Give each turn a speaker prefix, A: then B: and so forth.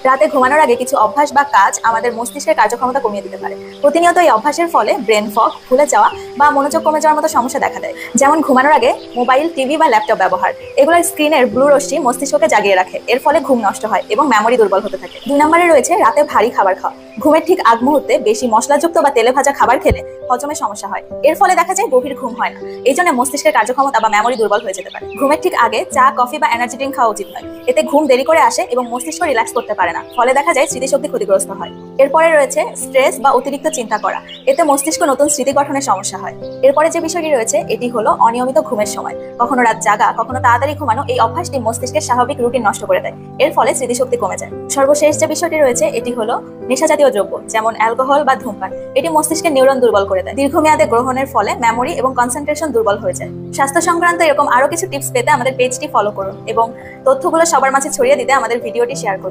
A: রাতে ঘুমানোর আগে কিছু অভ্যাস বা কাজ আমাদের মস্তিষ্কের কার্যক্ষমতা কমিয়ে দিতে পারে। প্রতিনিয়ত এই অভ্যাসের ফলে ব্রেন ফগ, ভুলে যাওয়া বা মনোযোগ কমে যাওয়ার মতো সমস্যা দেখা দেয়। যেমন ঘুমানোর আগে মোবাইল, টিভি বা ল্যাপটপ ব্যবহার। এগুলোর স্ক্রিনের ব্লু রশ্মি মস্তিষ্ককে জাগিয়ে রাখে, এর ফলে ঘুম নষ্ট হয় এবং মেমোরি দুর্বল হতে থাকে। 2 নম্বরে রয়েছে রাতে ভারী খাবার খাওয়া। ঘুমের ঠিক আগ মুহূর্তে বেশি মশলাযুক্ত বা তেলে ভাজা খাবার খেলে হজমের সমস্যা হয়, এর ফলে দেখা যায় গভীর ঘুম হয় না। এই জন্য মস্তিষ্কের কার্যক্ষমতা বা মেমোরি দুর্বল হয়ে যেতে পারে। ঘুমের ঠিক আগে চা, কফি বা এনার্জি ড্রিঙ্ক খাওয়া উচিত নয়। এতে ঘুম দেরি করে আসে এবং মস্তিষ্ক রিল্যাক্স করতে পারে না, ফলে দেখা যায় স্মৃতিশক্তি ক্ষতিগ্রস্ত হয়। এরপরে রয়েছে স্ট্রেস বা অতিরিক্ত চিন্তা করা। এতে মস্তিষ্ক নতুন স্মৃতি গঠনের সমস্যা হয়। এরপরে যে বিষয়টি রয়েছে এটি হলো অনিয়মিত ঘুমের সময়। কখনো রাত জাগা, কখনো তাড়াতাড়ি ঘুমানো। এই অভ্যাসটি মস্তিষ্কের স্বাভাবিক রুটিন নষ্ট করে দেয়, এর ফলে স্মৃতিশক্তি কমে যায়। সর্বশেষ যে বিষয়টি রয়েছে এটি হলো নেশা জাতীয় দ্রব্য, যেমন অ্যালকোহল বা ধূমপান। এটি মস্তিষ্কের নিউরন দুর্বল করে দেয়। দীর্ঘমেয়াদে গ্রহণের ফলে মেমোরি এবং কনসেন্ট্রেশন দুর্বল হয়ে যায়। স্বাস্থ্য সংক্রান্ত এরকম আরো কিছু টিপস পেতে আমাদের পেজটি ফলো করুন এবং তথ্যগুলো সবার মাঝে ছড়িয়ে দিতে আমাদের ভিডিওটি শেয়ার করুন।